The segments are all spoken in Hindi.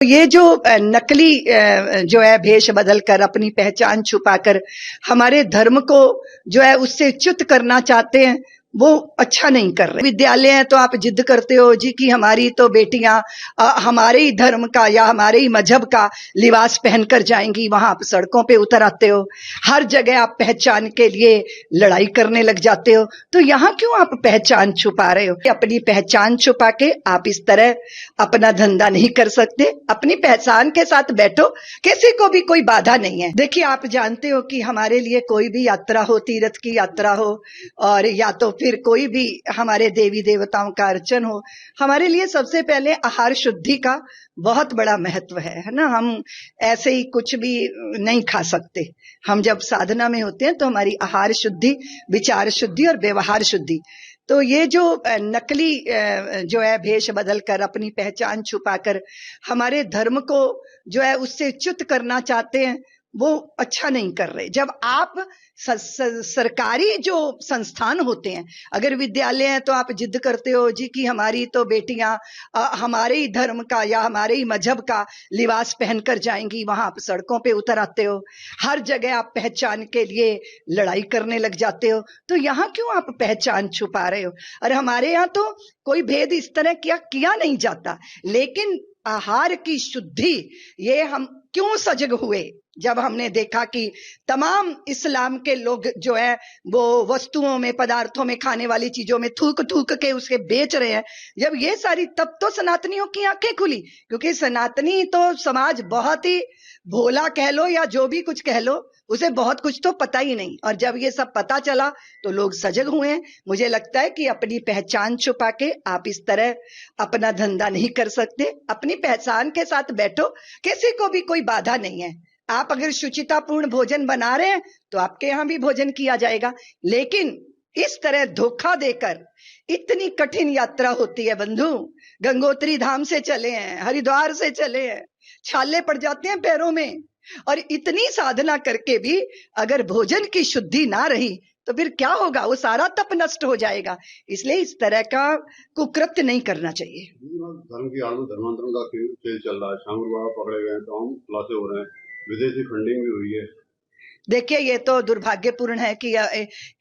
ये जो नकली जो है भेष बदलकर अपनी पहचान छुपाकर हमारे धर्म को जो है उससे च्युत करना चाहते हैं, वो अच्छा नहीं कर रहे। विद्यालय है तो आप जिद करते हो जी कि हमारी तो बेटियां हमारे ही धर्म का या हमारे ही मजहब का लिबास पहनकर जाएंगी, वहां आप सड़कों पे उतर आते हो, हर जगह आप पहचान के लिए लड़ाई करने लग जाते हो। तो यहाँ क्यों आप पहचान छुपा रहे हो? अपनी पहचान छुपा के आप इस तरह अपना धंधा नहीं कर सकते। अपनी पहचान के साथ बैठो, किसी को भी कोई बाधा नहीं है। देखिए, आप जानते हो कि हमारे लिए कोई भी यात्रा हो, तीर्थ की यात्रा हो और या तो फिर कोई भी हमारे देवी देवताओं का अर्चन हो, हमारे लिए सबसे पहले आहार शुद्धि का बहुत बड़ा महत्व है ना। हम ऐसे ही कुछ भी नहीं खा सकते। हम जब साधना में होते हैं तो हमारी आहार शुद्धि, विचार शुद्धि और व्यवहार शुद्धि। तो ये जो नकली जो है भेष बदलकर अपनी पहचान छुपाकर हमारे धर्म को जो है उससे च्युत करना चाहते हैं, वो अच्छा नहीं कर रहे। जब आप सरकारी जो संस्थान होते हैं, अगर विद्यालय है तो आप जिद करते हो जी कि हमारी तो बेटियां हमारे ही धर्म का या हमारे ही मजहब का लिबास पहनकर जाएंगी, वहां आप सड़कों पे उतर आते हो, हर जगह आप पहचान के लिए लड़ाई करने लग जाते हो। तो यहाँ क्यों आप पहचान छुपा रहे हो? और हमारे यहाँ तो कोई भेद इस तरह किया नहीं जाता, लेकिन आहार की शुद्धि ये हम क्यों सजग हुए जब हमने देखा कि तमाम इस्लाम के लोग जो है वो वस्तुओं में, पदार्थों में, खाने वाली चीजों में थूक थूक के उसके बेच रहे हैं। जब ये सारी, तब तो सनातनियों की आंखें खुली, क्योंकि सनातनी तो समाज बहुत ही भोला कह लो या जो भी कुछ कह लो, उसे बहुत कुछ तो पता ही नहीं। और जब ये सब पता चला तो लोग सजग हुए हैं। मुझे लगता है कि अपनी पहचान छुपा के आप इस तरह अपना धंधा नहीं कर सकते। अपनी पहचान के साथ बैठो, किसी को भी कोई बाधा नहीं है। आप अगर शुचितापूर्ण भोजन बना रहे हैं तो आपके यहाँ भी भोजन किया जाएगा, लेकिन इस तरह धोखा देकर इतनी कठिन यात्रा होती है बंधु। गंगोत्री धाम से चले हैं, हरिद्वार से चले हैं, छाले पड़ जाते हैं पैरों में, और इतनी साधना करके भी अगर भोजन की शुद्धि ना रही तो फिर क्या होगा? वो सारा तप नष्ट हो जाएगा। इसलिए इस तरह का कुकृत्य नहीं करना चाहिए। धर्म की आलू धर्मांतरण का खेल चल रहा है, शांगुर बाबा पकड़े गए हैं, तो हम खुलासे हो रहे हैं, विदेशी फंडिंग भी हुई है। देखिए, ये तो दुर्भाग्यपूर्ण है कि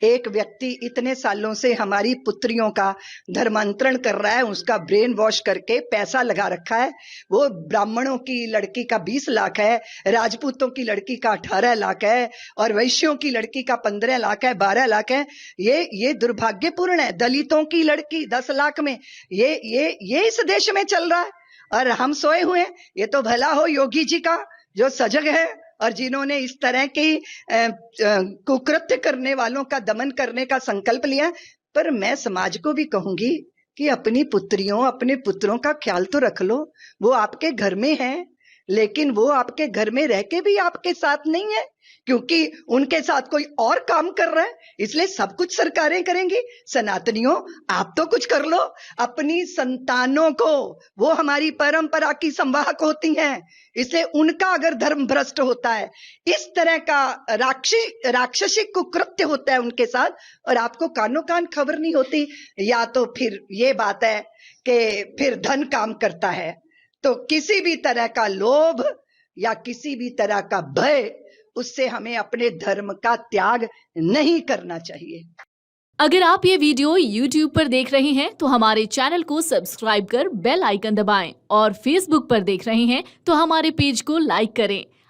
एक व्यक्ति इतने सालों से हमारी पुत्रियों का धर्मांतरण कर रहा है, उसका ब्रेन वॉश करके पैसा लगा रखा है। वो ब्राह्मणों की लड़की का 20 लाख है, राजपूतों की लड़की का 18 लाख है, और वैश्यों की लड़की का 15 लाख है, 12 लाख है। ये दुर्भाग्यपूर्ण है। दलितों की लड़की 10 लाख में ये इस देश में चल रहा है, और हम सोए हुए हैं। ये तो भला हो योगी जी का जो सजग है और जिन्होंने इस तरह की कुकृत्य करने वालों का दमन करने का संकल्प लिया। पर मैं समाज को भी कहूंगी कि अपनी पुत्रियों, अपने पुत्रों का ख्याल तो रख लो। वो आपके घर में है, लेकिन वो आपके घर में रह के भी आपके साथ नहीं है, क्योंकि उनके साथ कोई और काम कर रहा है। इसलिए सब कुछ सरकारें करेंगी। सनातनियों, आप तो कुछ कर लो। अपनी संतानों को, वो हमारी परंपरा की संवाहक होती हैं, इसलिए उनका अगर धर्म भ्रष्ट होता है, इस तरह का राक्षसी कुकृत्य होता है उनके साथ, और आपको कानों कान खबर नहीं होती, या तो फिर ये बात है कि फिर धन काम करता है। तो किसी भी तरह का लोभ या किसी भी तरह का भय, उससे हमें अपने धर्म का त्याग नहीं करना चाहिए। अगर आप ये वीडियो YouTube पर देख रहे हैं तो हमारे चैनल को सब्सक्राइब कर बेल आइकन दबाएं, और Facebook पर देख रहे हैं तो हमारे पेज को लाइक करें।